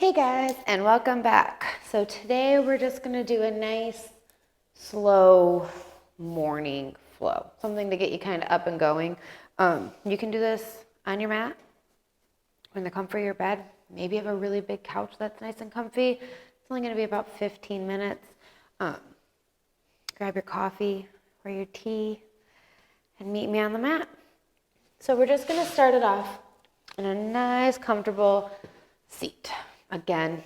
Hey guys, and welcome back. So today we're just gonna do a nice, slow morning flow, something to get you kind of up and going. You can do this on your mat, in the comfort of your bed. Maybe you have a really big couch that's nice and comfy. It's only gonna be about 15 minutes. Grab your coffee or your tea and meet me on the mat. So we're just gonna start it off in a nice, comfortable seat. Again,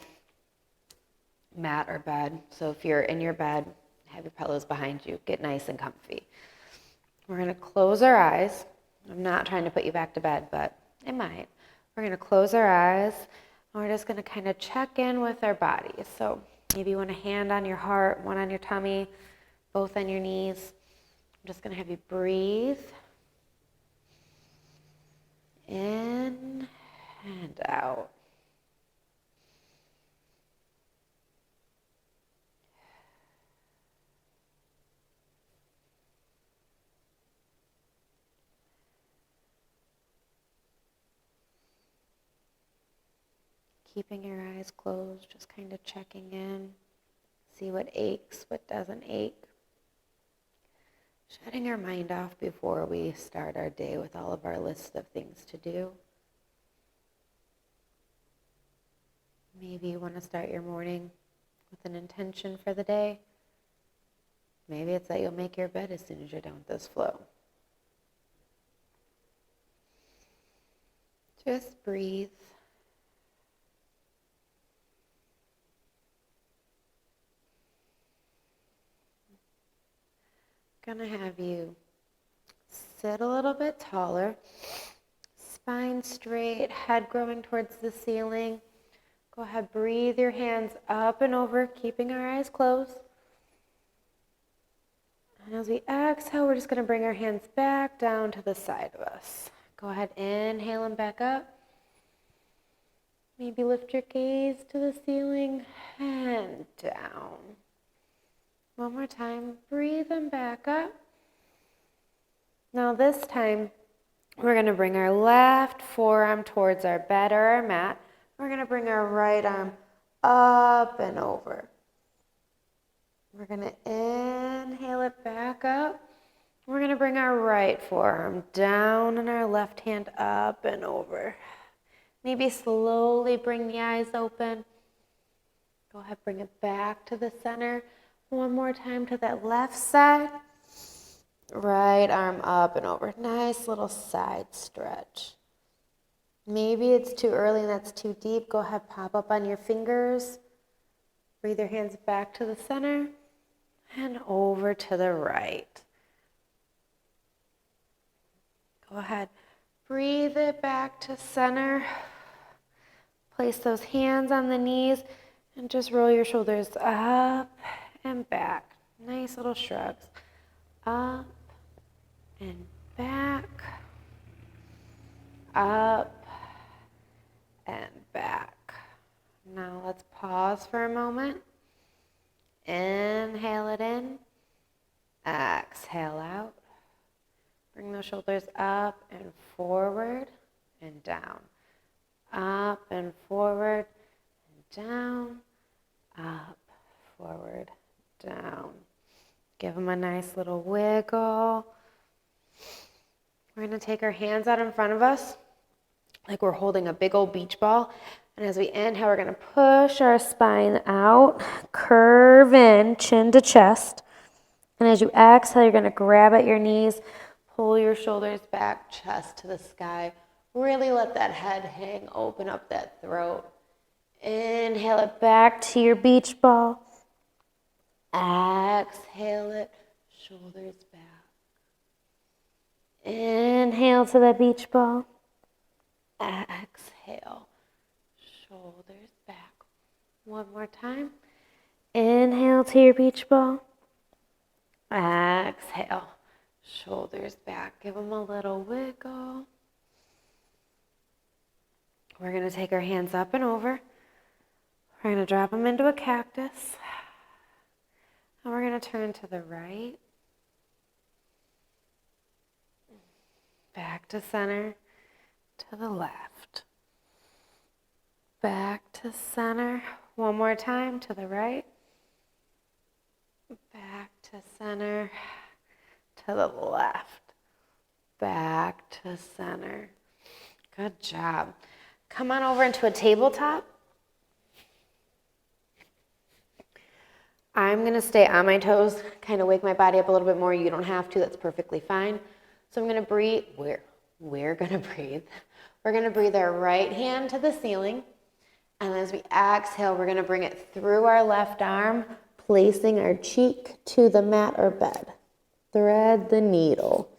mat or bed. So if you're in your bed, have your pillows behind you, get nice and comfy. We're gonna close our eyes. I'm not trying to put you back to bed, but it might. We're gonna close our eyes and we're just gonna kind of check in with our bodies. So maybe you want a hand on your heart, one on your tummy, both on your knees. I'm just gonna have you breathe in and out. Keeping your eyes closed, just kind of checking in, see what aches, what doesn't ache. Shutting our mind off before we start our day with all of our list of things to do. Maybe you want to start your morning with an intention for the day. Maybe it's that you'll make your bed as soon as you're done with this flow. Just breathe. Gonna have you sit a little bit taller, spine straight, head growing towards the ceiling. Go ahead, breathe your hands up and over, keeping our eyes closed. And as we exhale, we're just gonna bring our hands back down to the side of us. Go ahead, inhale and back up. Maybe lift your gaze to the ceiling and down. One more time, breathe and back up. Now this time, we're gonna bring our left forearm towards our bed or our mat. We're gonna bring our right arm up and over. We're gonna inhale it back up. We're gonna bring our right forearm down and our left hand up and over. Maybe slowly bring the eyes open. Go ahead, bring it back to the center. One more time to that left side. Right arm up and over. Nice little side stretch. Maybe it's too early and that's too deep. Go ahead, pop up on your fingers. Breathe your hands back to the center and over to the right. Go ahead, breathe it back to center. Place those hands on the knees and just roll your shoulders up and back. Nice little shrugs. Up and back. Up and back. Now let's pause for a moment. Inhale it in. Exhale out. Bring those shoulders up and forward and down. Up and forward and down. Up, forward, down. Give them a nice little wiggle. We're going to take our hands out in front of us like we're holding a big old beach ball. And as we inhale, we're going to push our spine out, curve in, chin to chest. And as you exhale, you're going to grab at your knees, pull your shoulders back, chest to the sky. Really let that head hang, open up that throat. Inhale it back to your beach ball. Exhale it, shoulders back. Inhale to that beach ball. Exhale, shoulders back. One more time. Inhale to your beach ball. Exhale, shoulders back. Give them a little wiggle. We're going to take our hands up and over. We're going to drop them into a cactus. And we're going to turn to the right. Back to center. To the left. Back to center. One more time to the right. Back to center. To the left. Back to center. Good job. Come on over into a tabletop. I'm going to stay on my toes, kind of wake my body up a little bit more. You don't have to. That's perfectly fine. So I'm going to breathe. We're going to breathe. We're going to breathe our right hand to the ceiling. And as we exhale, we're going to bring it through our left arm, placing our cheek to the mat or bed. Thread the needle.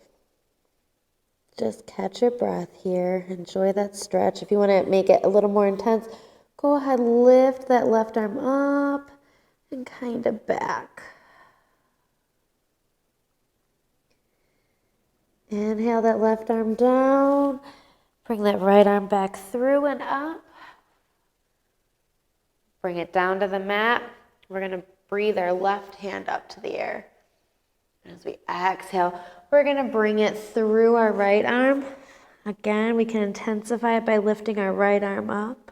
Just catch your breath here. Enjoy that stretch. If you want to make it a little more intense, go ahead, lift that left arm up and kind of back. Inhale that left arm down. Bring that right arm back through and up. Bring it down to the mat. We're going to breathe our left hand up to the air. As we exhale, we're going to bring it through our right arm. Again, we can intensify it by lifting our right arm up.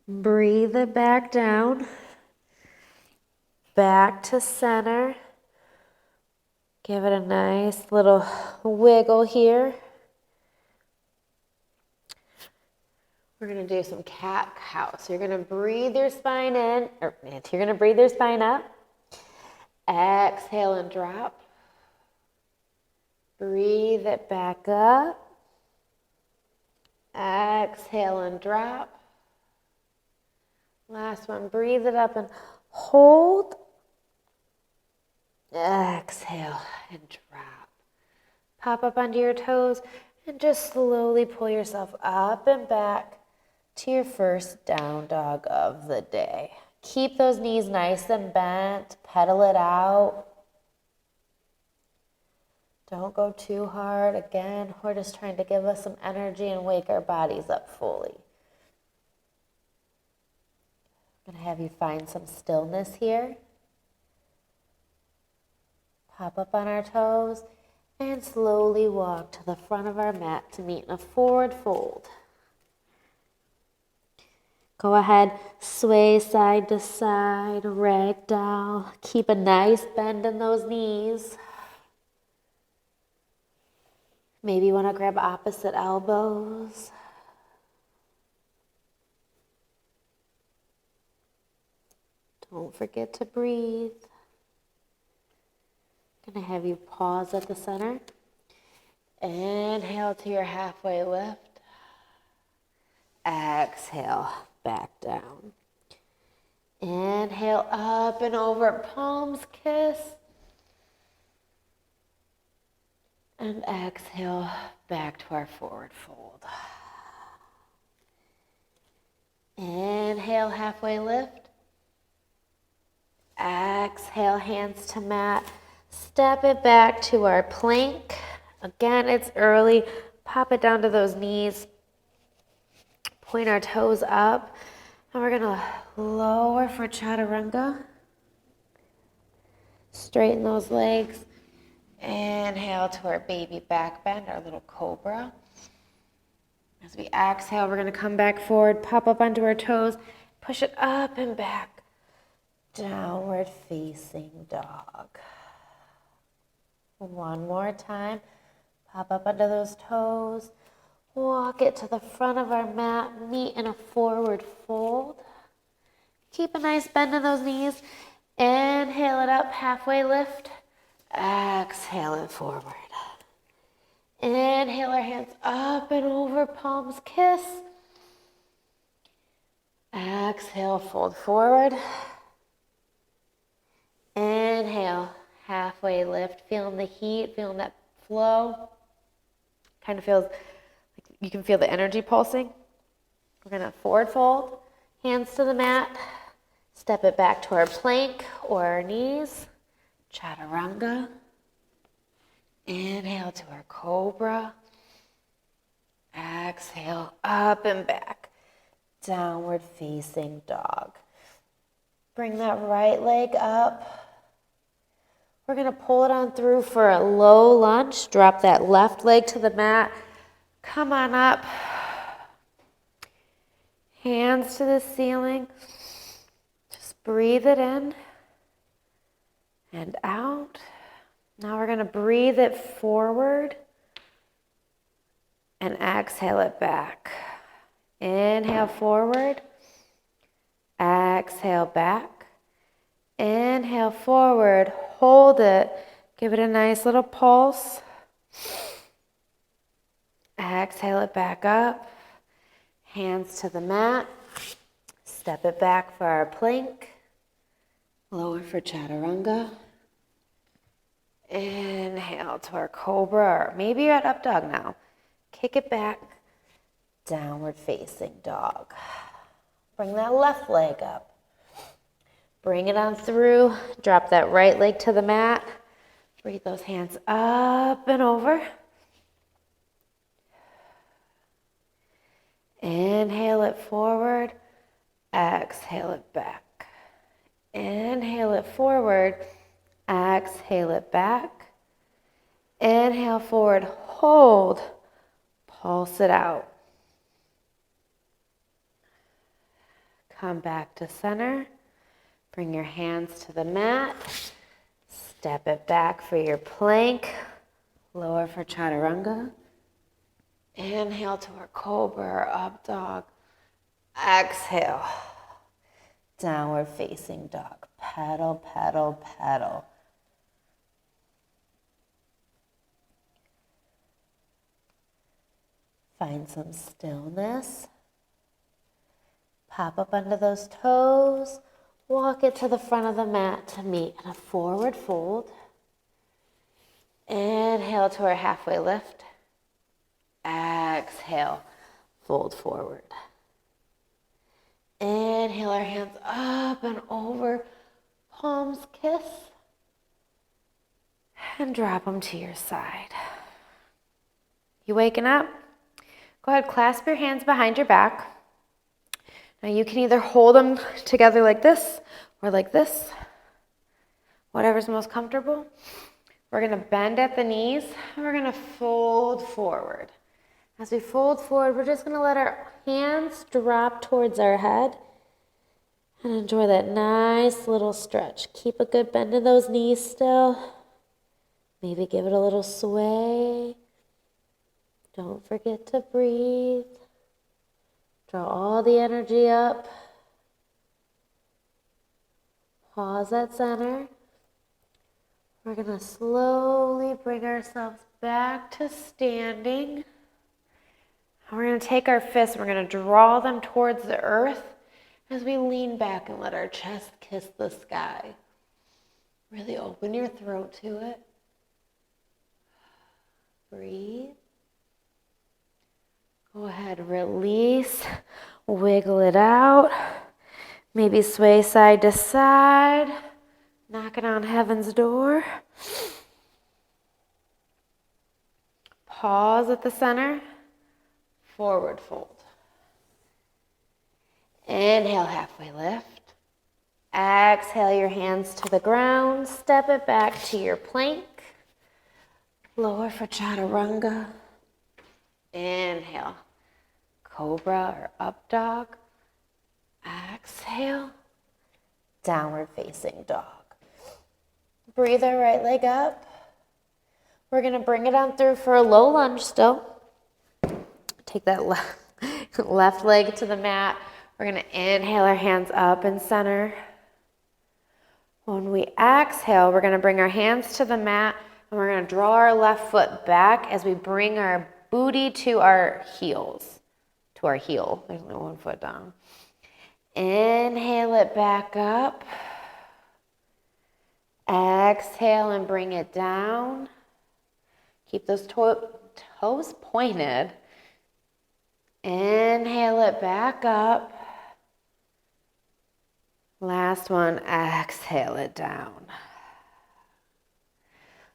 Breathe it back down. Back to center. Give it a nice little wiggle here. We're going to do some cat-cow. So you're going to breathe your spine in, or you're going to breathe your spine up. Exhale and drop. Breathe it back up. Exhale and drop. Last one, breathe it up and hold. Exhale and drop. Pop up onto your toes and just slowly pull yourself up and back to your first down dog of the day. Keep those knees nice and bent. Pedal it out. Don't go too hard. Again, we're just trying to give us some energy and wake our bodies up fully. I'm going to have you find some stillness here. Pop up on our toes and slowly walk to the front of our mat to meet in a forward fold. Go ahead, sway side to side, ragdoll. Keep a nice bend in those knees. Maybe you want to grab opposite elbows. Don't forget to breathe. I'm going to have you pause at the center. Inhale to your halfway lift. Exhale, back down. Inhale up and over, palms kiss. And exhale back to our forward fold. Inhale, halfway lift. Exhale, hands to mat. Step it back to our plank. Again, it's early. Pop it down to those knees. Point our toes up. And we're going to lower for chaturanga. Straighten those legs. Inhale to our baby back bend, our little cobra. As we exhale, we're going to come back forward, pop up onto our toes, push it up and back. Downward facing dog. One more time. Pop up onto those toes. Walk it to the front of our mat. Meet in a forward fold. Keep a nice bend in those knees. Inhale it up, halfway lift. Exhale it forward. Inhale our hands up and over, palms kiss. Exhale, fold forward. Inhale, halfway lift. Feeling the heat, feeling that flow. Kind of feels like you can feel the energy pulsing. We're going to forward fold, hands to the mat. Step it back to our plank or our knees. Chaturanga. Inhale to our cobra. Exhale, up and back. Downward facing dog. Bring that right leg up. We're going to pull it on through for a low lunge. Drop that left leg to the mat. Come on up. Hands to the ceiling. Just breathe it in and out. Now we're going to breathe it forward and exhale it back. Inhale forward. Exhale back. Inhale forward. Hold it. Give it a nice little pulse. Exhale it back up. Hands to the mat. Step it back for our plank. Lower for chaturanga. Inhale to our cobra, or maybe you're at up dog now. Kick it back. Downward facing dog. Bring that left leg up. Bring it on through. Drop that right leg to the mat. Breathe those hands up and over. Inhale it forward. Exhale it back. Inhale it forward. Exhale it back. Inhale forward. Hold. Pulse it out. Come back to center. Bring your hands to the mat. Step it back for your plank. Lower for chaturanga. Inhale to our cobra or up dog. Exhale. Downward facing dog. Pedal, pedal, pedal. Find some stillness. Pop up under those toes. Walk it to the front of the mat to meet in a forward fold. Inhale to our halfway lift. Exhale, fold forward. Inhale our hands up and over. Palms kiss. And drop them to your side. You waking up? Go ahead, clasp your hands behind your back. Now you can either hold them together like this or like this, whatever's most comfortable. We're going to bend at the knees and we're going to fold forward. As we fold forward, we're just going to let our hands drop towards our head and enjoy that nice little stretch. Keep a good bend in those knees still. Maybe give it a little sway. Don't forget to breathe. Draw all the energy up. Pause at center. We're going to slowly bring ourselves back to standing. We're going to take our fists, we're going to draw them towards the earth as we lean back and let our chest kiss the sky. Really open your throat to it. Breathe. Go ahead, release, wiggle it out. Maybe sway side to side, knocking on heaven's door. Pause at the center, forward fold. Inhale, halfway lift. Exhale your hands to the ground, step it back to your plank. Lower for chaturanga. Inhale, cobra or up dog. Exhale, downward facing dog. Breathe our right leg up. We're going to bring it on through for a low lunge still. Take that left leg to the mat. We're going to inhale our hands up and center. When we exhale, we're going to bring our hands to the mat and we're going to draw our left foot back as we bring our booty to our heels, to our heel. There's only one foot down. Inhale it back up. Exhale and bring it down. Keep those toes pointed. Inhale it back up. Last one, exhale it down.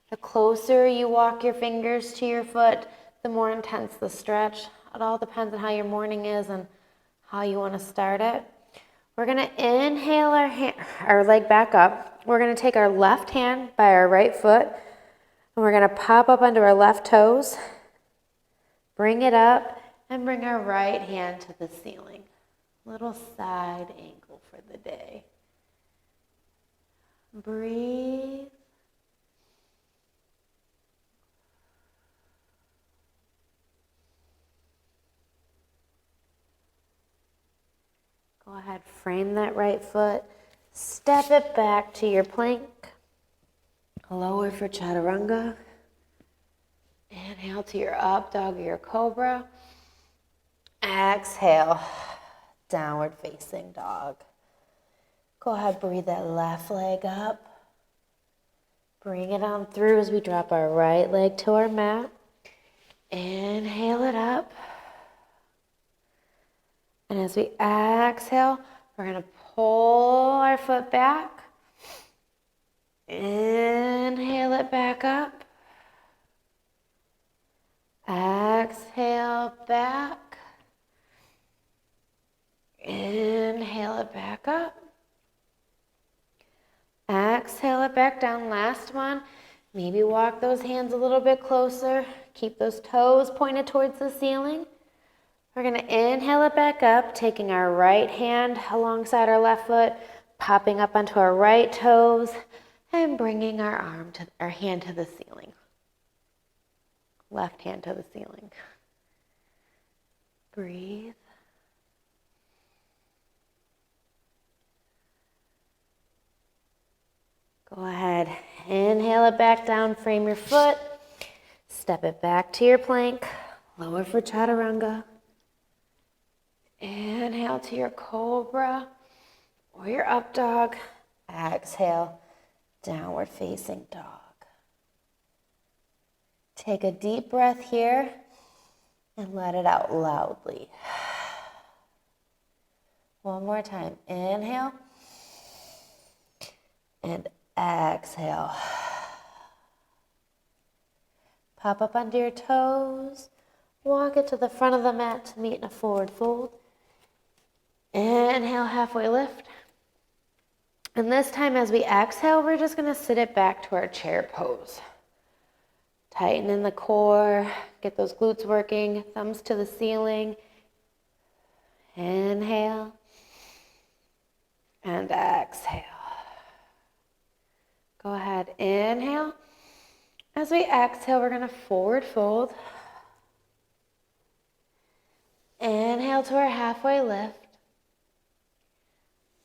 The closer you walk your fingers to your foot, the more intense the stretch. It all depends on how your morning is and how you want to start it. We're going to inhale our leg back up. We're going to take our left hand by our right foot and we're going to pop up under our left toes, bring it up, and bring our right hand to the ceiling. little side angle for the day. Breathe. Go ahead, frame that right foot. Step it back to your plank. Lower for chaturanga. Inhale to your up dog or your cobra. Exhale, downward facing dog. Go ahead, breathe that left leg up. Bring it on through as we drop our right leg to our mat. Inhale it up. And as we exhale, we're going to pull our foot back. Inhale it back up. Exhale back. Inhale it back up. Exhale it back down. Last one. Maybe walk those hands a little bit closer. Keep those toes pointed towards the ceiling. We're going to inhale it back up, taking our right hand alongside our left foot, popping up onto our right toes, and bringing our hand to the ceiling. Left hand to the ceiling. Breathe. Go ahead, inhale it back down, frame your foot, step it back to your plank, lower for chaturanga. Inhale to your cobra or your up dog. Exhale, downward facing dog. Take a deep breath here and let it out loudly. One more time. Inhale and exhale. Pop up onto your toes. Walk it to the front of the mat to meet in a forward fold. Inhale, halfway lift. And this time as we exhale, we're just going to sit it back to our chair pose. Tighten in the core, get those glutes working, thumbs to the ceiling. Inhale and exhale. Go ahead, inhale. As we exhale, we're going to forward fold. Inhale to our halfway lift.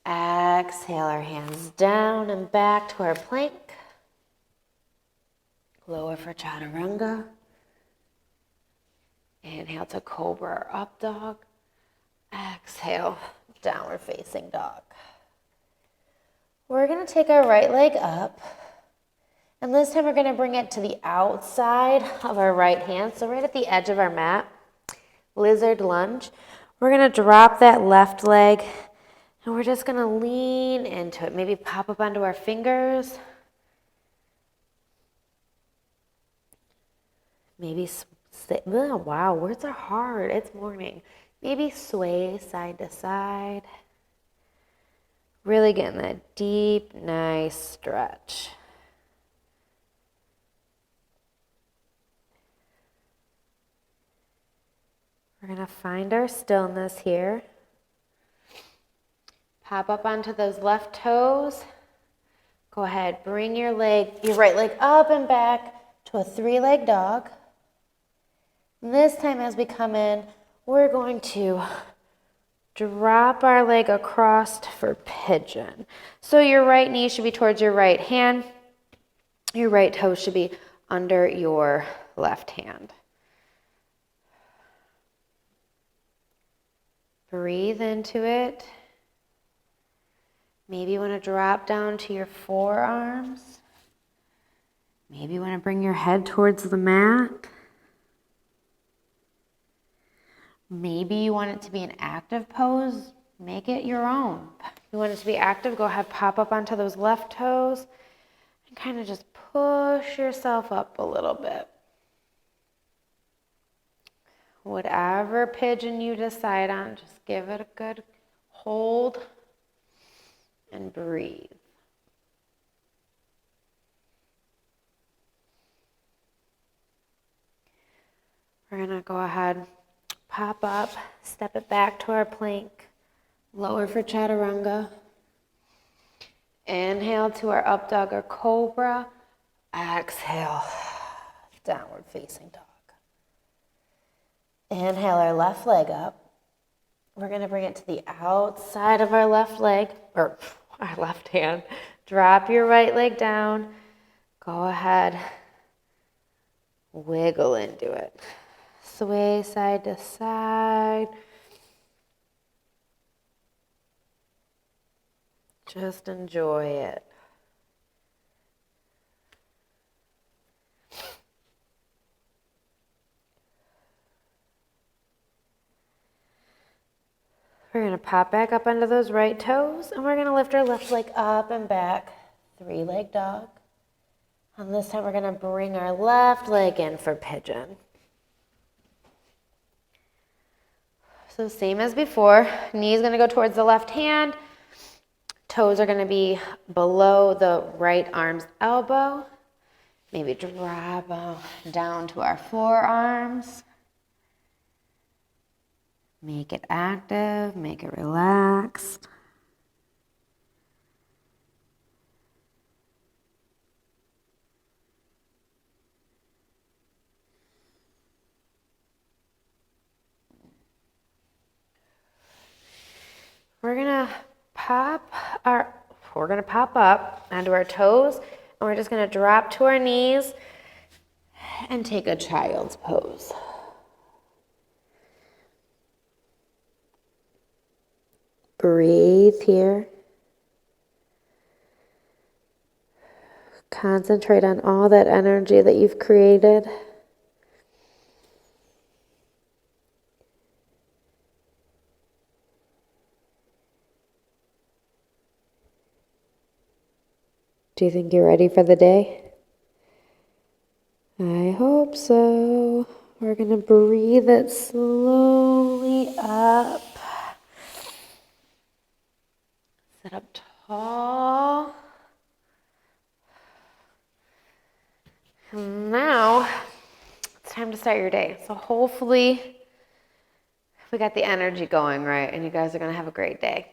Exhale our hands down and back to our plank. Lower for chaturanga. Inhale to cobra or up dog. Exhale, downward facing dog. We're going to take our right leg up. And this time we're going to bring it to the outside of our right hand. So right at the edge of our mat. Lizard lunge. We're going to drop that left leg. And we're just going to lean into it. Maybe pop up onto our fingers. Maybe oh, wow, words are hard. It's morning. Maybe sway side to side. Really getting that deep, nice stretch. We're going to find our stillness here. Pop up onto those left toes. Go ahead, bring your right leg up and back to a three-leg dog. This time as we come in, we're going to drop our leg across for pigeon. So your right knee should be towards your right hand. Your right toe should be under your left hand. Breathe into it. Maybe you want to drop down to your forearms. Maybe you want to bring your head towards the mat. Maybe you want it to be an active pose. Make it your own. If you want it to be active, go ahead, pop up onto those left toes and kind of just push yourself up a little bit. Whatever pigeon you decide on, just give it a good hold and breathe. We're going to go ahead, pop up, step it back to our plank, Lower for chaturanga. Inhale to our up dog or cobra. Exhale, downward facing dog. Inhale our left leg up. We're going to bring it to the outside of our left leg, or our left hand. Drop your right leg down. Go ahead. Wiggle into it. Sway side to side. Just enjoy it. We're going to pop back up onto those right toes, and we're going to lift our left leg up and back. 3-leg dog. And this time we're going to bring our left leg in for pigeon. So same as before, knees going to go towards the left hand. Toes are going to be below the right arm's elbow. Maybe drop down to our forearms. Make it active, make it relaxed. We're gonna pop up onto our toes, and we're just gonna drop to our knees and take a child's pose. Breathe here. Concentrate on all that energy that you've created. Do you think you're ready for the day? I hope so. We're going to breathe it slowly up. Sit up tall. And now it's time to start your day. So hopefully we got the energy going right, and you guys are going to have a great day.